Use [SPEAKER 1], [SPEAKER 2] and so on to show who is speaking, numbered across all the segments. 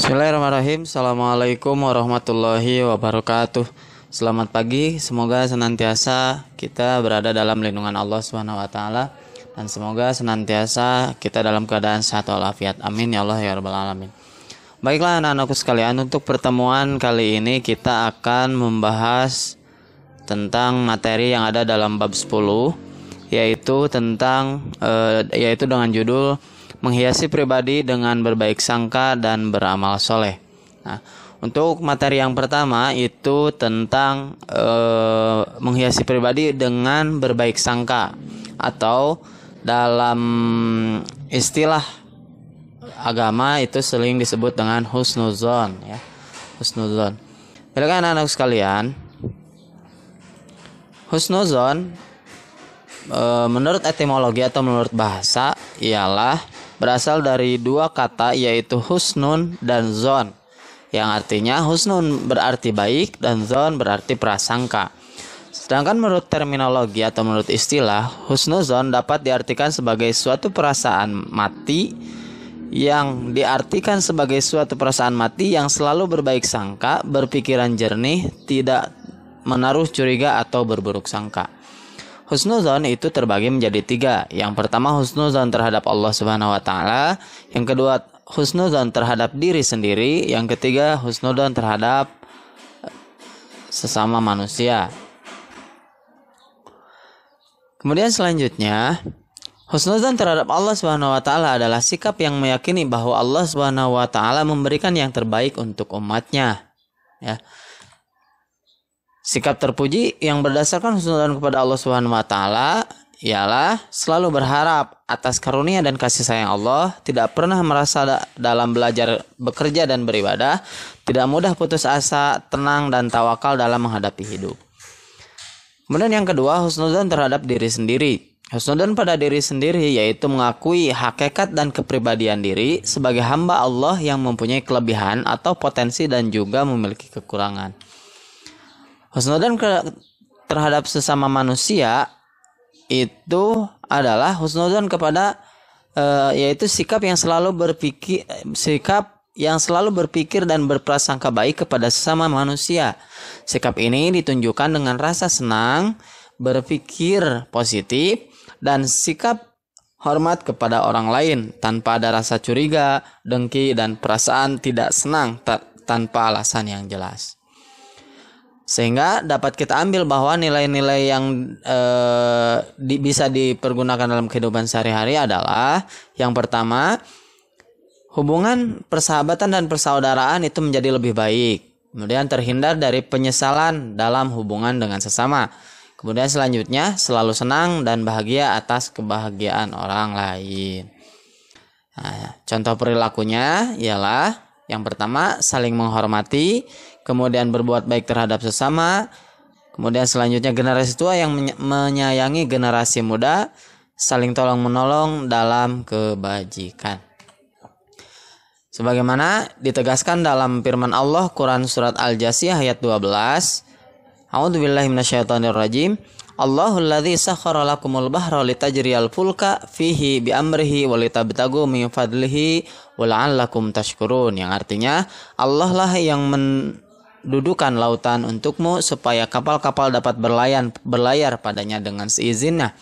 [SPEAKER 1] Bismillahirrahmanirrahim. Assalamualaikum warahmatullahi wabarakatuh. Selamat pagi. Semoga senantiasa kita berada dalam lindungan Allah Subhanahu wa taala dan semoga senantiasa kita dalam keadaan sehat walafiat. Amin ya Allah ya rabbal alamin. Baiklah anak-anakku sekalian, untuk pertemuan kali ini kita akan membahas tentang materi yang ada dalam bab 10, yaitu dengan judul menghiasi pribadi dengan berbaik sangka dan beramal soleh. Nah, untuk materi yang pertama itu tentang menghiasi pribadi dengan berbaik sangka, atau dalam istilah agama itu sering disebut dengan husnuzon, ya. Husnuzon. Baiklah anak-anak sekalian, husnuzon menurut etimologi atau menurut bahasa ialah berasal dari dua kata, yaitu husnun dan zon, yang artinya husnun berarti baik dan zon berarti prasangka. Sedangkan menurut terminologi atau menurut istilah, husnuzon dapat diartikan sebagai suatu perasaan mati, yang diartikan sebagai suatu perasaan mati yang selalu berbaik sangka, berpikiran jernih, tidak menaruh curiga atau berburuk sangka. Husnuzon itu terbagi menjadi tiga. Yang pertama husnuzon terhadap Allah Subhanahu wa taala, yang kedua husnuzon terhadap diri sendiri, yang ketiga husnuzon terhadap sesama manusia. Kemudian selanjutnya, husnuzon terhadap Allah Subhanahu wa taala adalah sikap yang meyakini bahwa Allah Subhanahu wa taala memberikan yang terbaik untuk umatnya, ya. Sikap terpuji yang berdasarkan husnuzon kepada Allah Subhanahu wa taala ialah selalu berharap atas karunia dan kasih sayang Allah, tidak pernah merasa dalam belajar, bekerja dan beribadah, tidak mudah putus asa, tenang dan tawakal dalam menghadapi hidup. Kemudian yang kedua, husnuzon terhadap diri sendiri. Husnuzon pada diri sendiri yaitu mengakui hakikat dan kepribadian diri sebagai hamba Allah yang mempunyai kelebihan atau potensi dan juga memiliki kekurangan. Husnuzon terhadap sesama manusia itu adalah husnuzon kepada yaitu sikap yang selalu berpikir dan berprasangka baik kepada sesama manusia. Sikap ini ditunjukkan dengan rasa senang, berpikir positif, dan sikap hormat kepada orang lain tanpa ada rasa curiga, dengki, dan perasaan tidak senang tanpa alasan yang jelas. Sehingga dapat kita ambil bahwa nilai-nilai yang bisa dipergunakan dalam kehidupan sehari-hari adalah, yang pertama, hubungan persahabatan dan persaudaraan itu menjadi lebih baik. Kemudian terhindar dari penyesalan dalam hubungan dengan sesama. Kemudian selanjutnya selalu senang dan bahagia atas kebahagiaan orang lain. Nah, contoh perilakunya ialah yang pertama saling menghormati, kemudian berbuat baik terhadap sesama, kemudian selanjutnya generasi tua yang menyayangi generasi muda, saling tolong menolong dalam kebajikan. Sebagaimana ditegaskan dalam firman Allah Quran surat Al-Jasiyah ayat 12. A'udzubillahi minasyaitonirrajim. Allahul ladzi sakhkhara lakumul bahra litajriyal fulka fihi bi amrihi wa litabtagu min fadlihi wa la'allakum tashkurun, yang artinya Allah lah yang mendudukan lautan untukmu supaya kapal-kapal dapat berlayar padanya dengan seizinnya,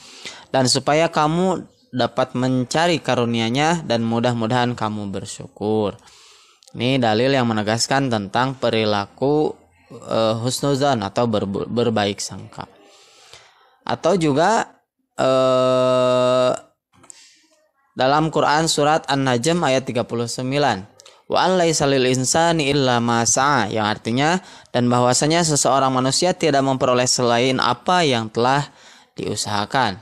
[SPEAKER 1] dan supaya kamu dapat mencari karunia-Nya dan mudah-mudahan kamu bersyukur. Ini dalil yang menegaskan tentang perilaku husnuzan atau berbaik sangka. Atau juga dalam Quran surat An-Najm ayat 39, wa an laisa lil insani illa ma sa'a, yang artinya dan bahwasanya seseorang manusia tidak memperoleh selain apa yang telah diusahakan.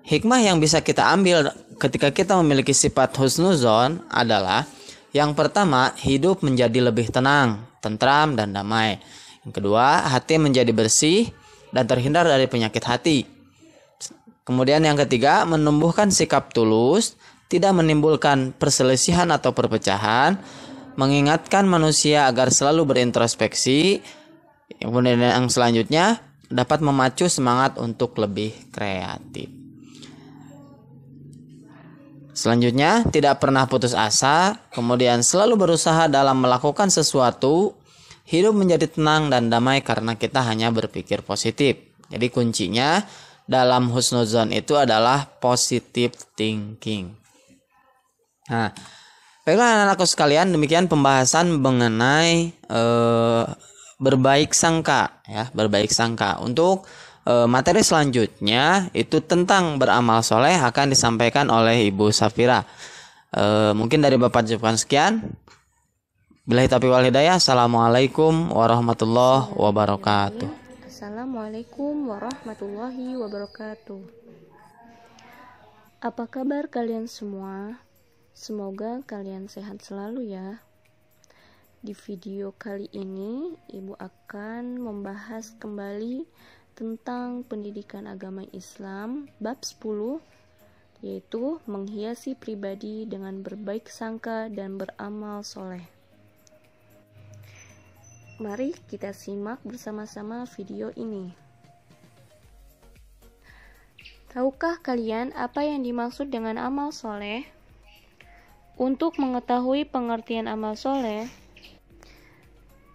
[SPEAKER 1] Hikmah yang bisa kita ambil ketika kita memiliki sifat husnuzon adalah, yang pertama, hidup menjadi lebih tenang, tentram dan damai. Yang kedua, hati menjadi bersih dan terhindar dari penyakit hati. Kemudian yang ketiga, menumbuhkan sikap tulus, tidak menimbulkan perselisihan atau perpecahan, mengingatkan manusia agar selalu berintrospeksi. Kemudian yang selanjutnya, dapat memacu semangat untuk lebih kreatif. Selanjutnya, tidak pernah putus asa, kemudian selalu berusaha dalam melakukan sesuatu, hidup menjadi tenang dan damai karena kita hanya berpikir positif. Jadi kuncinya dalam husnuzon itu adalah positive thinking. Nah, baiklah anak-anakku sekalian, demikian pembahasan mengenai berbaik sangka ya, berbaik sangka. Untuk materi selanjutnya itu tentang beramal soleh akan disampaikan oleh Ibu Safira. Mungkin dari Bapak cukup sekian. Billahi taufiq wal hidayah. Assalamualaikum warahmatullahi wabarakatuh.
[SPEAKER 2] Assalamualaikum warahmatullahi wabarakatuh. Apa kabar kalian semua? Semoga kalian sehat selalu ya. Di video kali ini, Ibu akan membahas kembali tentang pendidikan agama Islam bab 10, yaitu menghiasi pribadi dengan berbaik sangka dan beramal soleh. Mari kita simak bersama-sama video ini. Tahukah kalian apa yang dimaksud dengan amal soleh? Untuk mengetahui pengertian amal soleh,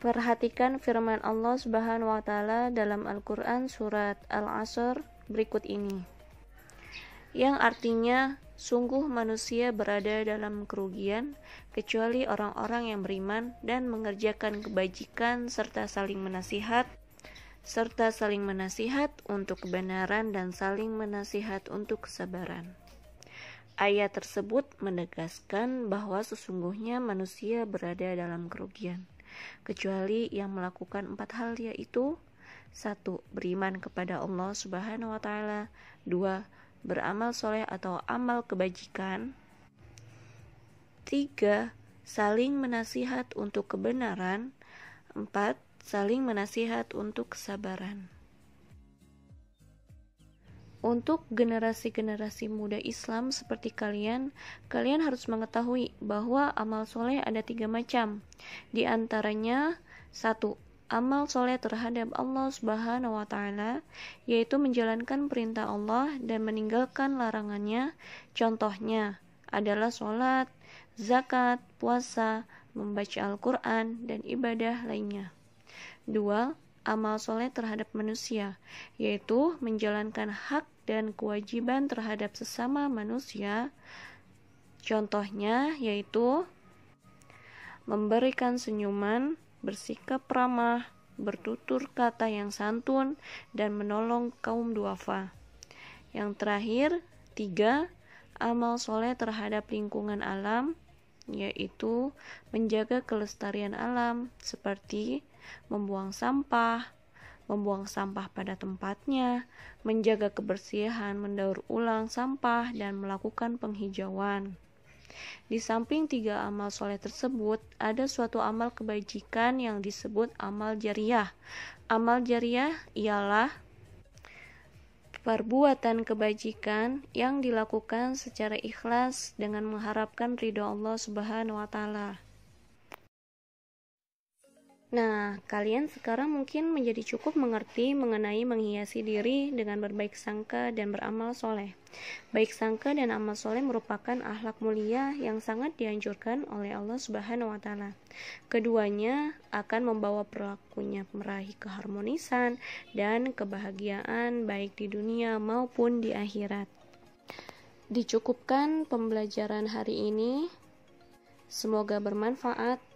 [SPEAKER 2] perhatikan firman Allah Subhanahu wa Ta'ala dalam Al-Quran Surat Al-Asr berikut ini, yang artinya, sungguh manusia berada dalam kerugian kecuali orang-orang yang beriman dan mengerjakan kebajikan serta saling menasihat untuk kebenaran dan saling menasihat untuk kesabaran. Ayat tersebut menegaskan bahwa sesungguhnya manusia berada dalam kerugian kecuali yang melakukan 4 hal, yaitu 1. Beriman kepada Allah Subhanahu wa Ta'ala, 2. Beramal soleh atau amal kebajikan, 3. Saling menasihat untuk kebenaran, 4. Saling menasihat untuk kesabaran. Untuk generasi-generasi muda Islam seperti kalian harus mengetahui bahwa amal soleh ada 3 macam. Di antaranya, 1. Amal soleh terhadap Allah Subhanahu wa Ta'ala, yaitu menjalankan perintah Allah dan meninggalkan larangannya. Contohnya adalah sholat, zakat, puasa, membaca Al-Quran, dan ibadah lainnya. 2. Amal soleh terhadap manusia, yaitu menjalankan hak dan kewajiban terhadap sesama manusia. Contohnya yaitu memberikan senyuman, bersikap ramah, bertutur kata yang santun, dan menolong kaum duafa. Yang terakhir, 3. Amal soleh terhadap lingkungan alam, yaitu menjaga kelestarian alam seperti membuang sampah pada tempatnya, menjaga kebersihan, mendaur ulang sampah, dan melakukan penghijauan. Di samping 3 amal soleh tersebut, ada suatu amal kebajikan yang disebut amal jariyah. Amal jariyah ialah perbuatan kebajikan yang dilakukan secara ikhlas dengan mengharapkan ridho Allah Subhanahu wa Ta'ala. Nah, kalian sekarang mungkin menjadi cukup mengerti mengenai menghiasi diri dengan berbaik sangka dan beramal soleh. Baik sangka dan amal soleh merupakan akhlak mulia yang sangat dianjurkan oleh Allah Subhanahu wa Ta'ala. Keduanya akan membawa pelakunya meraih keharmonisan dan kebahagiaan baik di dunia maupun di akhirat. Dicukupkan pembelajaran hari ini. Semoga bermanfaat.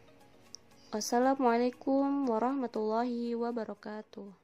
[SPEAKER 2] Wassalamualaikum warahmatullahi wabarakatuh.